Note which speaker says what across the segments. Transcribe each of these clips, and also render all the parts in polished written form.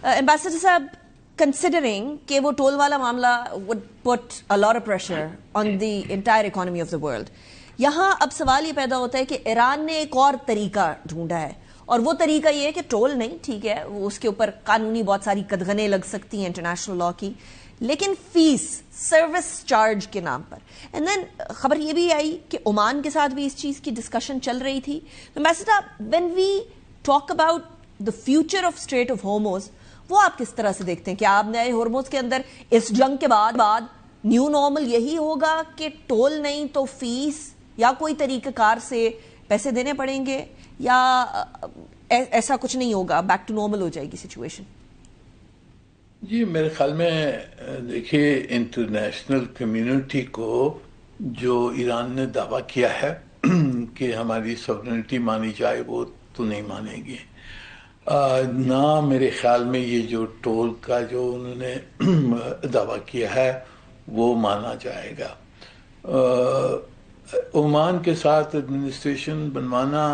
Speaker 1: Ambassador Saab, considering کہ وہ tool والا معاملہ would put a lot of pressure on the entire economy of the world, یہاں اب سوال یہ پیدا ہوتا ہے کہ ایران نے ایک اور طریقہ ڈھونڈا ہے, اور وہ طریقہ یہ ہے کہ ٹول نہیں, ٹھیک ہے وہ اس کے اوپر قانونی بہت ساری قدغنیں لگ سکتی ہیں انٹرنیشنل لا کی, لیکن فیس سروس چارج کے نام پر. اینڈ دین خبر یہ بھی آئی کہ عمان کے ساتھ بھی اس چیز کی ڈسکشن چل رہی تھی. When we talk about the future of strait of Hormuz, وہ آپ کس طرح سے دیکھتے ہیں کہ آپ نئے ہارموز کے اندر اس جنگ کے بعد نیو نارمل یہی ہوگا کہ ٹول نہیں تو فیس یا کوئی طریقہ کار سے پیسے دینے پڑیں گے, یا ایسا کچھ نہیں ہوگا, بیک ٹو نارمل ہو جائے گی سچویشن؟
Speaker 2: جی میرے خیال میں دیکھیے انٹرنیشنل کمیونٹی کو جو ایران نے دعویٰ کیا ہے کہ ہماری سوورنٹی مانی جائے وہ تو نہیں مانے گی. نہ میرے خیال میں یہ جو ٹول کا جو انہوں نے دعویٰ کیا ہے وہ مانا جائے گا. عمان کے ساتھ ایڈمنسٹریشن بنوانا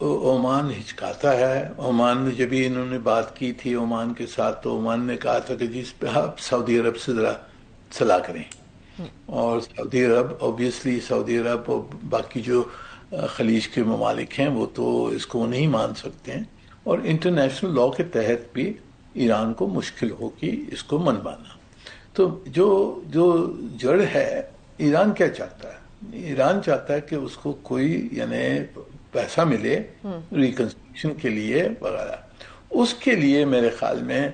Speaker 2: عمان ہچکاتا ہے. عمان نے جب ہی انہوں نے بات کی تھی عمان کے ساتھ تو عمان نے کہا تھا کہ جی اس پہ آپ سعودی عرب سے ذرا صلاح کریں, اور سعودی عرب اوبیسلی سعودی عرب اور باقی جو خلیج کے ممالک ہیں وہ تو اس کو نہیں مان سکتے ہیں, اور انٹرنیشنل لا کے تحت بھی ایران کو مشکل ہوگی اس کو منوانا. تو جو جڑ ہے, ایران کیا چاہتا ہے؟ ایران چاہتا ہے کہ اس کو کوئی یعنی پیسہ ملے ریکنسٹرکشن کے لیے وغیرہ. اس کے لیے میرے خیال میں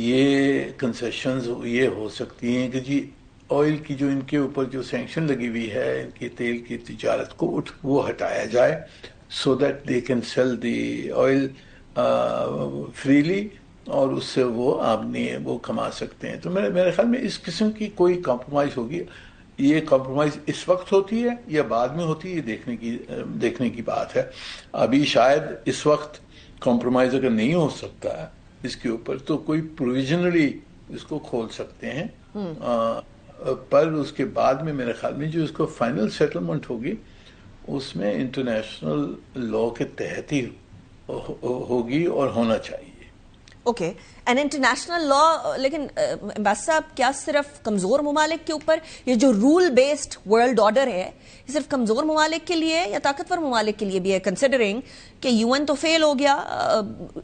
Speaker 2: یہ کنسیشنز یہ ہو سکتی ہیں کہ جی آئل کی جو ان کے اوپر جو سینکشن لگی ہوئی ہے ان کی تیل کی تجارت کو وہ ہٹایا جائے, so that they can sell the oil freely, اور اس سے وہ آمدنی وہ کما سکتے ہیں. تو میرے خیال میں اس قسم کی کوئی کمپرومائز ہوگی. یہ کمپرومائز اس وقت ہوتی ہے یا بعد میں ہوتی ہے یہ دیکھنے کی بات ہے. ابھی شاید اس وقت کمپرومائز اگر نہیں ہو سکتا ہے اس کے اوپر تو کوئی پروویژنلی اس کو کھول سکتے ہیں, پر اس کے بعد میں میرے خیال میں جو اس کو فائنل سیٹلمنٹ ہوگی اس میں انٹرنیشنل لا کے تحت ہی ہوگی اور ہونا چاہیے.
Speaker 1: اوکے, اینڈ انٹرنیشنل لا, لیکن امباسڈر صاحب کیا صرف کمزور ممالک کے اوپر یہ جو رول بیسڈ ورلڈ آرڈر ہے یہ صرف کمزور ممالک کے لیے یا طاقتور ممالک کے لیے بھی ہے, کنسیڈرنگ کہ یو این تو فیل ہو گیا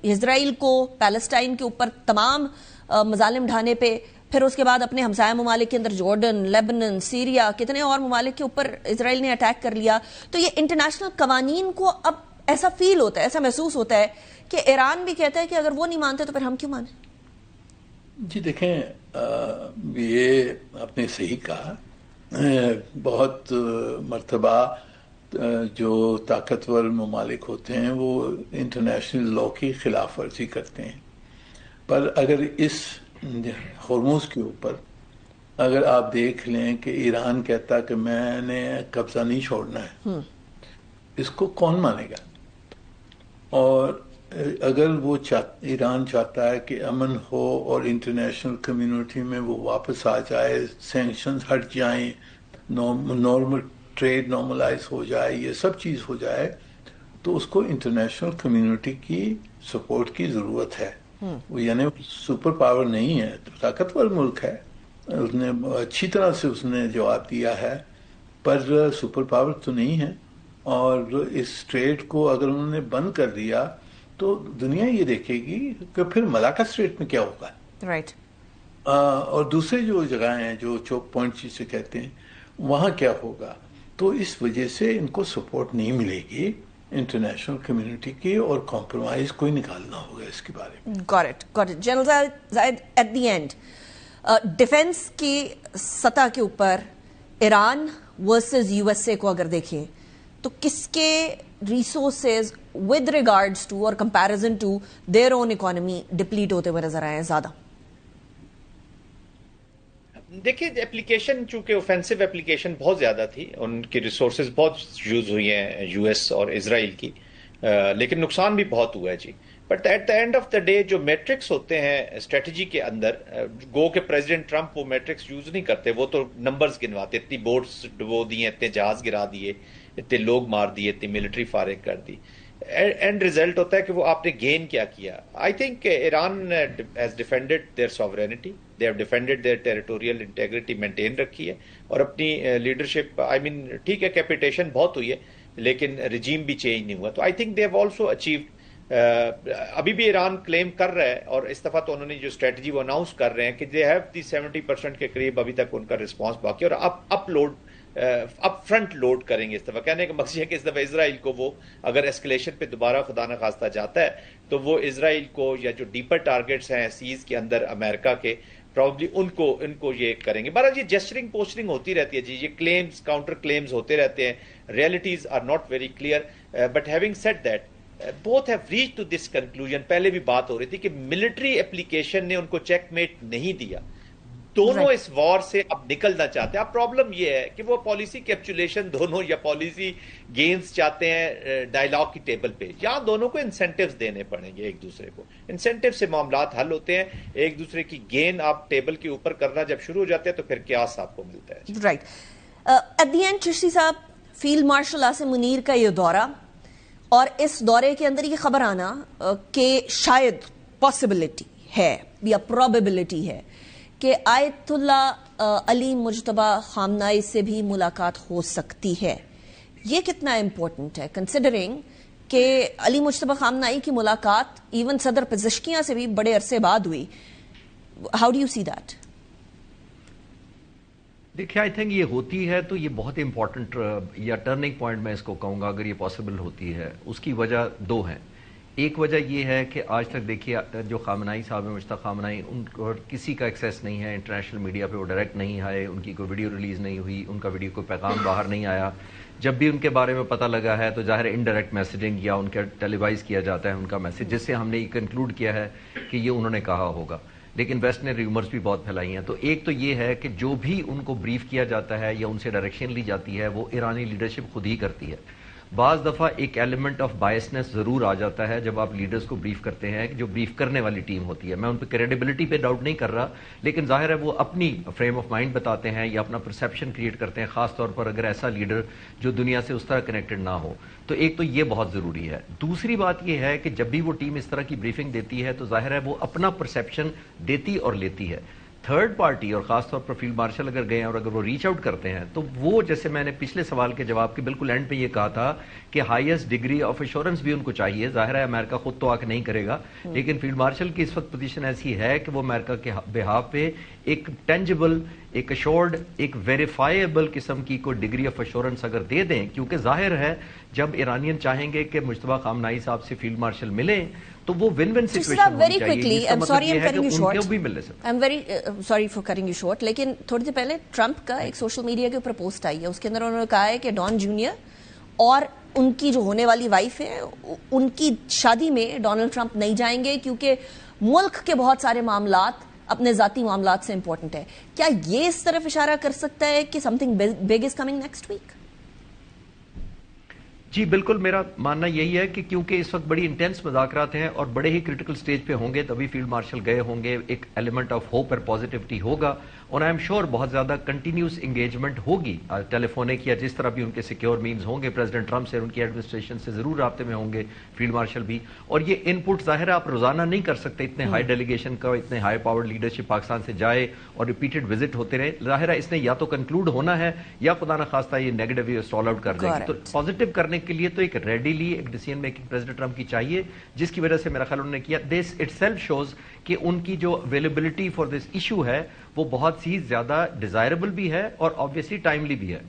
Speaker 1: اسرائیل کو پیلسٹائن کے اوپر تمام مظالم ڈھانے پہ, پھر اس کے بعد اپنے ہمسایہ ممالک کے اندر جارڈن, لیبنن, سیریا, کتنے اور ممالک کے اوپر اسرائیل نے اٹیک کر لیا. تو یہ انٹرنیشنل قوانین کو اب ایسا فیل ہوتا ہے, ایسا محسوس ہوتا ہے کہ ایران بھی کہتا ہے کہ اگر وہ نہیں مانتے تو پھر ہم کیوں مانیں؟
Speaker 2: جی دیکھیں, یہ آپ نے صحیح کہا, بہت مرتبہ جو طاقتور ممالک ہوتے ہیں وہ انٹرنیشنل لا کی خلاف ورزی کرتے ہیں. پر اگر اس ہرموز کے اوپر اگر آپ دیکھ لیں کہ ایران کہتا کہ میں نے قبضہ نہیں چھوڑنا ہے, اس کو کون مانے گا؟ اور اگر وہ ایران چاہتا ہے کہ امن ہو اور انٹرنیشنل کمیونٹی میں وہ واپس آ جائے, سینکشنز ہٹ جائیں, نارمل ٹریڈ نارملائز ہو جائے, یہ سب چیز ہو جائے, تو اس کو انٹرنیشنل کمیونٹی کی سپورٹ کی ضرورت ہے. وہ یعنی سپر پاور نہیں ہے, طاقتور ملک ہے, اس نے اچھی طرح سے اس نے جواب دیا ہے, پر سپر پاور تو نہیں ہے. اور اس ٹریڈ کو اگر انہوں نے بند کر دیا تو دنیا یہ دیکھے گی کہ پھر ملاکا اسٹریٹ میں کیا ہوگا.
Speaker 1: رائٹ.
Speaker 2: اور دوسرے جو جگہیں ہیں جو چوک پوائنٹ جسے کہتے ہیں وہاں کیا ہوگا. تو اس وجہ سے ان کو سپورٹ نہیں ملے گی انٹرنیشنل کمیونٹی کی, اور کمپرومائز کوئی نکالنا ہوگا اس کے بارے میں.
Speaker 1: Got it. General Zahid, at the end defence کی سطح کے اوپر Iran versus U S A کو اگر دیکھیں تو کس کے ریسورسز ود ریگارڈز ٹو اور comparison to their own economy deplete ہوتے ہوئے نظر آئے ہیں زیادہ؟
Speaker 3: دیکھیے اپلیکیشن چونکہ اوفینسو اپلیکیشن بہت زیادہ تھی, ان کی ریسورسز بہت یوز ہوئی ہیں یو ایس اور اسرائیل کی, لیکن نقصان بھی بہت ہوا ہے جی. But at the end of the day جو میٹرکس ہوتے ہیں اسٹریٹجی کے اندر, گو کہ پریزیڈنٹ ٹرمپ وہ میٹرکس یوز نہیں کرتے, وہ تو نمبرز گنواتے, اتنی بورڈز ڈبو دی ہیں, اتنے جہاز گرا دیے, اتنے لوگ مار دیے, اتنی ملٹری فارغ کر دی. اینڈ ریزلٹ ہوتا ہے کہ وہ آپ نے گین کیا کیا. I think Iran has defended their sovereignty, they have defended their territorial integrity maintain رکھی ہے, اور اپنی لیڈرشپ, آئی مین ٹھیک ہے کیپیٹیشن بہت ہوئی ہے لیکن رجیم بھی چینج نہیں ہوا. تو I think they have also achieved. ابھی بھی ایران کلیم کر رہا ہے, اور اس دفعہ تو انہوں نے جو اسٹریٹجی وہ اناؤنس کر رہے ہیں کہ دے ہیو دی 70% کے قریب ابھی تک ان کا رسپانس باقی, اور اب فرنٹ لوڈ کریں گے اس دفعہ. کہنے کا مقصد ہے کہ اس دفعہ اسرائیل کو وہ اگر اسکلیشن پہ دوبارہ خدا نہ خواستہ جاتا ہے تو وہ اسرائیل کو, یا جو ڈیپر ٹارگیٹس ہیں سیز کے اندر امریکہ کے, پرابلی ان کو یہ کریں گے. بہرحال یہ جسچرنگ پوسچرنگ ہوتی رہتی ہے جی, یہ کلیمز کاؤنٹر کلیمز ہوتے رہتے ہیں, realities are not very clear. But having said that both have reached to this conclusion. پہلے بھی بات ہو رہی تھی کہ ملٹری اپلیکیشن نے ان کو چیک میٹ نہیں دیا. دونوں اس وار سے اب نکلنا چاہتے ہیں. اب پرابلم یہ ہے کہ وہ پالیسی کیپچولیشن دونوں یا پالیسی گینز چاہتے ہیں ڈائلاگ کی ٹیبل پہ, یا دونوں کو انسینٹیوز دینے پڑیں گے ایک دوسرے کو. انسینٹیو سے معاملات حل ہوتے ہیں, ایک دوسرے کی گین آپ ٹیبل کے اوپر کرنا جب شروع ہو جاتے ہیں تو پھر قیاس آپ کو ملتا ہے.
Speaker 1: Right. At the end Chishti صاحب, فیلڈ مارشل عاصم منیر کا یہ دورہ, اور اس دورے کے اندر یہ خبر آنا کہ شاید پاسبلٹی ہے یا پروبیبلٹی ہے کہ آیت اللہ علی مجتبی خامنہئی سے بھی ملاقات ہو سکتی ہے, یہ کتنا امپورٹنٹ ہے کنسیڈرنگ کہ علی مجتبی خامنہئی کی ملاقات ایون صدر پزشکیاں سے بھی بڑے عرصے بعد ہوئی. How do you see that?
Speaker 4: دیکھیے, آئی تھنک یہ ہوتی ہے تو یہ بہت امپورٹنٹ یا ٹرننگ پوائنٹ میں اس کو کہوں گا اگر یہ پاسبل ہوتی ہے. اس کی وجہ دو ہیں. ایک وجہ یہ ہے کہ آج تک دیکھیے جو خامنہئی صاحب ہیں, مجتبی خامنہئی, ان کو کسی کا ایکسیس نہیں ہے انٹرنیشنل میڈیا پہ, وہ ڈائریکٹ نہیں آئے, ان کی کوئی ویڈیو ریلیز نہیں ہوئی, ان کا ویڈیو کوئی پیغام باہر نہیں آیا. جب بھی ان کے بارے میں پتہ لگا ہے تو ظاہر انڈائریکٹ میسیجنگ یا ان کا ٹیلی وائز کیا جاتا ہے ان کا میسیج, جس سے ہم نے یہ کنکلوڈ کیا ہے کہ یہ انہوں نے کہا ہوگا. لیکن ویسٹ نے ریومرز بھی بہت پھیلائی ہیں. تو ایک تو یہ ہے کہ جو بھی ان کو بریف کیا جاتا ہے یا ان سے ڈائریکشن لی جاتی ہے وہ ایرانی لیڈرشپ خود ہی کرتی ہے. بعض دفعہ ایک ایلیمنٹ آف بائسنس ضرور آ جاتا ہے جب آپ لیڈرز کو بریف کرتے ہیں, جو بریف کرنے والی ٹیم ہوتی ہے. میں ان پہ کریڈیبلٹی پہ ڈاؤٹ نہیں کر رہا, لیکن ظاہر ہے وہ اپنی فریم آف مائنڈ بتاتے ہیں یا اپنا پرسیپشن کریٹ کرتے ہیں, خاص طور پر اگر ایسا لیڈر جو دنیا سے اس طرح کنیکٹڈ نہ ہو. تو ایک تو یہ بہت ضروری ہے. دوسری بات یہ ہے کہ جب بھی وہ ٹیم اس طرح کی بریفنگ دیتی ہے تو ظاہر ہے وہ اپنا پرسیپشن دیتی اور لیتی ہے. تھرڈ پارٹی, اور خاص طور پر فیلڈ مارشل اگر گئے ہیں اور اگر وہ ریچ آؤٹ کرتے ہیں تو وہ, جیسے میں نے پچھلے سوال کے جواب کے بالکل اینڈ پہ یہ کہا تھا کہ ہائیسٹ ڈگری آف ایشورنس بھی ان کو چاہیے. ظاہر ہے امریکہ خود تو آ کے نہیں کرے گا, لیکن فیلڈ مارشل کی اس وقت پوزیشن ایسی ہے کہ وہ امریکہ کے بہاف پہ ایک ٹینجبل, ایک ایشورڈ, ایک ویریفائیبل قسم کی کوئی ڈگری آف ایشورنس اگر دے دیں. کیونکہ ظاہر ہے جب ایرانین چاہیں گے کہ مجتبی خامنہئی صاحب سے فیلڈ مارشل ملیں تو وہ ون ون سچویشن ہونی چاہیے.
Speaker 1: Sorry for cutting you short, لیکن تھوڑی دیر پہلے ٹرمپ کا ایک سوشل میڈیا کے اوپر پوسٹ آئی ہے, اس کے اندر انہوں نے کہا ہے کہ ڈان جونیئر اور ان کی جو ہونے والی وائف ہے ان کی شادی میں ڈونلڈ ٹرمپ نہیں جائیں گے کیونکہ ملک کے بہت سارے معاملات اپنے ذاتی معاملات سے امپورٹنٹ ہے. کیا یہ اس طرف اشارہ کر سکتا ہے کہ something big is coming next week?
Speaker 4: جی بالکل, میرا ماننا یہی ہے کہ کیونکہ اس وقت بڑی انٹینس مذاکرات ہیں اور بڑے ہی کریٹیکل سٹیج پہ ہوں گے, تبھی فیلڈ مارشل گئے ہوں گے, ایک ایلیمنٹ آف ہوپ اور پازیٹیوٹی ہوگا, اور آئی ایم شیور بہت زیادہ کنٹینیوس انگیجمنٹ ہوگی ٹیلی فونک یا جس طرح بھی ان کے سیکیور مینز ہوں گے. پریزیڈنٹ ٹرمپ سے ان کی ایڈمنسٹریشن سے ضرور رابطے میں ہوں گے فیلڈ مارشل بھی. اور یہ ان پٹ ظاہر ہے آپ روزانہ نہیں کر سکتے, اتنے ہائی ڈیلیگیشن کا, اتنے ہائی پاورڈ لیڈرشپ پاکستان سے جائے اور ریپیٹڈ وزٹ ہوتے رہے. ظاہر ہے اس نے یا تو کنکلوڈ ہونا ہے یا خدا نہ خواستہ یہ نیگیٹو اسٹال آؤٹ کر جائے گی. تو پازیٹیو کرنے کے لیے تو ایک ریڈیلی ایک ڈیسیژن میکنگ پریزیڈنٹ ٹرمپ کی چاہیے, جس کی وجہ سے میرا خیال انہوں نے کیا. دس اٹ سیلف شوز کہ ان کی جو اویلیبلٹی فار دس ایشو ہے وہ بہت سی زیادہ ڈیزائربل بھی ہے اور آبویسلی ٹائملی بھی ہے.